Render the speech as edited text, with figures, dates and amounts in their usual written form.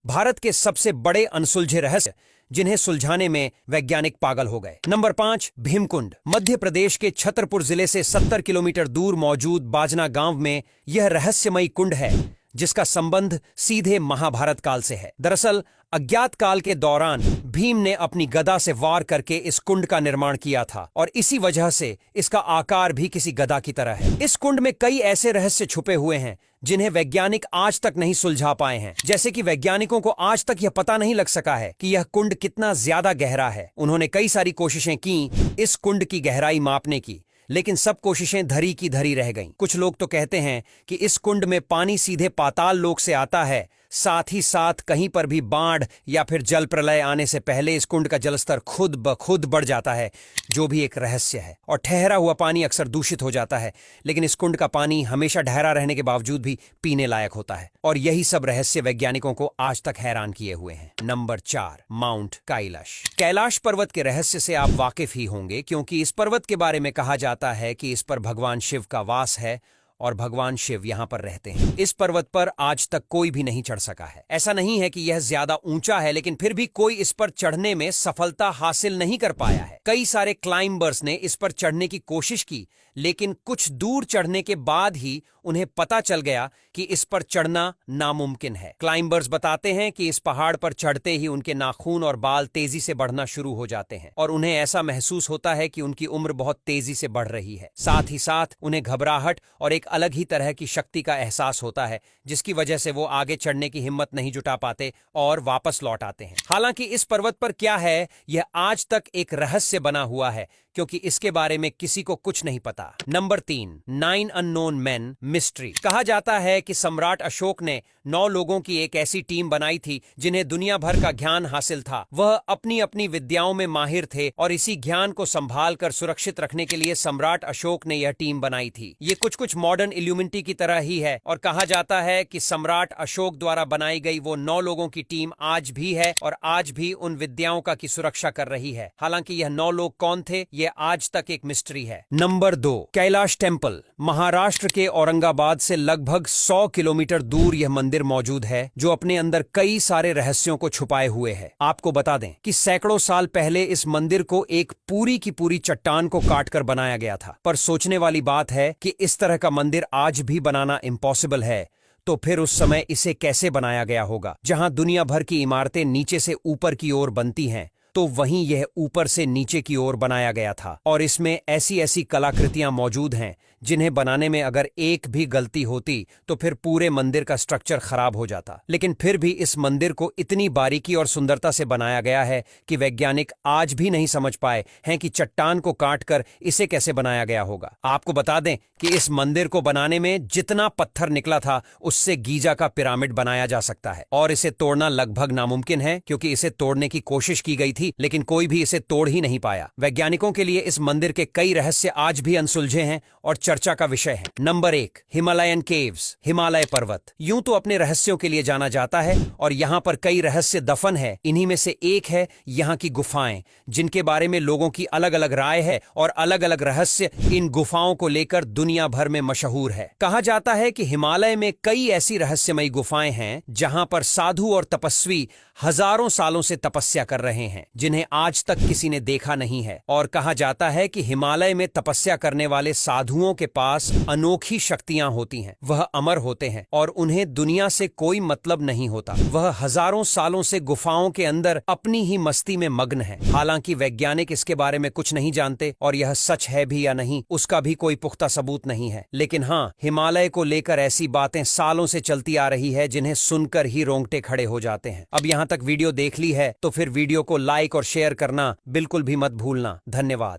भारत के सबसे बड़े अनसुलझे रहस्य जिन्हें सुलझाने में वैज्ञानिक पागल हो गए। नंबर 5, भीमकुंड। मध्य प्रदेश के छतरपुर जिले से 70 किलोमीटर दूर मौजूद बाजना गांव में यह रहस्यमयी कुंड है, जिसका संबंध सीधे महाभारत काल से है। दरअसल अज्ञात काल के दौरान भीम ने अपनी गदा से वार करके इस कुंड का निर्माण किया था और इसी वजह से इसका आकार भी किसी गदा की तरह है। इस कुंड में कई ऐसे रहस्य छुपे हुए हैं जिन्हें वैज्ञानिक आज तक नहीं सुलझा पाए हैं। जैसे कि वैज्ञानिकों को आज तक यह पता नहीं लग सका है कि यह कुंड कितना ज्यादा गहरा है। उन्होंने कई सारी कोशिशें की इस कुंड की गहराई मापने की, लेकिन सब कोशिशें धरी की धरी रह गईं। कुछ लोग तो कहते हैं कि इस कुंड में पानी सीधे पाताल लोक से आता है। साथ ही साथ कहीं पर भी बाढ़ या फिर जल प्रलय आने से पहले इस कुंड का जलस्तर खुद ब खुद बढ़ जाता है, जो भी एक रहस्य है। और ठहरा हुआ पानी अक्सर दूषित हो जाता है, लेकिन इस कुंड का पानी हमेशा ठहरा रहने के बावजूद भी पीने लायक होता है। और यही सब रहस्य वैज्ञानिकों को आज तक हैरान किए हुए हैं। Number 4, mount Kailash. कैलाश पर्वत के रहस्य से आप वाकिफ ही होंगे, क्योंकि इस पर्वत के बारे में कहा जाता है कि इस पर भगवान शिव का वास है और भगवान शिव यहाँ पर रहते हैं। इस पर्वत पर आज तक कोई भी नहीं चढ़ सका है। ऐसा नहीं है कि यह ज्यादा ऊंचा है, लेकिन फिर भी कोई इस पर चढ़ने में सफलता हासिल नहीं कर पाया है। कई सारे क्लाइंबर्स ने इस पर चढ़ने की कोशिश की, लेकिन कुछ दूर चढ़ने के बाद ही उन्हें पता चल गया कि इस पर चढ़ना नामुमकिन है। क्लाइंबर्स बताते हैं कि इस पहाड़ पर चढ़ते ही उनके नाखून और बाल तेजी से बढ़ना शुरू हो जाते हैं और उन्हें ऐसा महसूस होता है कि उनकी उम्र बहुत तेजी से बढ़ रही है। साथ ही साथ उन्हें घबराहट और एक अलग ही तरह की शक्ति का एहसास होता है, जिसकी वजह से वो आगे चढ़ने की हिम्मत नहीं जुटा पाते और वापस लौट आते हैं। हालांकि इस पर्वत पर क्या है, यह आज तक एक रहस्य बना हुआ है, क्योंकि इसके बारे में किसी को कुछ नहीं पता। Number 3, 9 unknown main mystery. कहा जाता है कि सम्राट अशोक ने 9 लोगों की एक ऐसी टीम बनाई थी जिन्हें दुनिया भर का ज्ञान हासिल था। वह अपनी अपनी विद्याओं में माहिर थे और इसी ज्ञान को संभाल कर सुरक्षित रखने के लिए सम्राट अशोक ने यह टीम बनाई थी। ये कुछ मॉडर्न इल्यूमिनेटी की तरह ही है और कहा जाता है कि सम्राट अशोक द्वारा बनाई गई वो 9 लोगों की टीम आज भी है और आज भी उन विद्याओं का की सुरक्षा कर रही है। हालांकि यह 9 लोग कौन थे, ये आज तक एक मिस्ट्री है। Number 2, Kailash temple. महाराष्ट्र के औरंगाबाद से लगभग 100 किलोमीटर दूर यह मंदिर मौजूद है, जो अपने अंदर कई सारे रहस्यों को छुपाए हुए है। आपको बता दें कि सैकड़ों साल पहले इस मंदिर को एक पूरी की पूरी चट्टान को काटकर बनाया गया था। पर सोचने वाली बात है कि इस तरह का मंदिर आज भी बनाना इम्पॉसिबल है, तो फिर उस समय इसे कैसे बनाया गया होगा। जहां दुनिया भर की इमारतें नीचे से ऊपर की ओर बनती हैं, तो वहीं यह ऊपर से नीचे की ओर बनाया गया था और इसमें ऐसी ऐसी कलाकृतियां मौजूद हैं जिन्हें बनाने में अगर एक भी गलती होती तो फिर पूरे मंदिर का स्ट्रक्चर खराब हो जाता। लेकिन फिर भी इस मंदिर को इतनी बारीकी और सुंदरता से बनाया गया है कि वैज्ञानिक आज भी नहीं समझ पाए हैं कि चट्टान को काटकर इसे कैसे बनाया गया होगा। आपको बता दें कि इस मंदिर को बनाने में जितना पत्थर निकला था, उससे गीजा का पिरामिड बनाया जा सकता है और इसे तोड़ना लगभग नामुमकिन है, क्योंकि इसे तोड़ने की कोशिश की गई थी, लेकिन कोई भी इसे तोड़ ही नहीं पाया। वैज्ञानिकों के लिए इस मंदिर के कई रहस्य आज भी अनसुलझे हैं और चर्चा का विषय है। Number 1, Himalayan caves. हिमालय पर्वत यूं तो अपने रहस्यों के लिए जाना जाता है और यहाँ पर कई रहस्य दफन है। इन्हीं में से एक है यहाँ की गुफाएं, जिनके बारे में लोगों की अलग अलग राय है और अलग अलग रहस्य इन गुफाओं को लेकर दुनिया भर में मशहूर है। कहा जाता है कि हिमालय में कई ऐसी रहस्यमयी गुफाएं हैं जहां पर साधु और तपस्वी हजारों सालों से तपस्या कर रहे हैं, जिन्हें आज तक किसी ने देखा नहीं है। और कहा जाता है कि हिमालय में तपस्या करने वाले साधुओं के पास अनोखी शक्तियां होती हैं। वह अमर होते हैं और उन्हें दुनिया से कोई मतलब नहीं होता। वह हजारों सालों से गुफाओं के अंदर अपनी ही मस्ती में मग्न है। हालांकि वैज्ञानिक इसके बारे में कुछ नहीं जानते और यह सच है भी या नहीं, उसका भी कोई पुख्ता सबूत नहीं है। लेकिन हाँ, हिमालय को लेकर ऐसी बातें सालों से चलती आ रही है जिन्हें सुनकर ही रोंगटे खड़े हो जाते हैं। अब यहाँ तक वीडियो देख ली है तो फिर वीडियो को लाइक और शेयर करना बिल्कुल भी मत भूलना। धन्यवाद।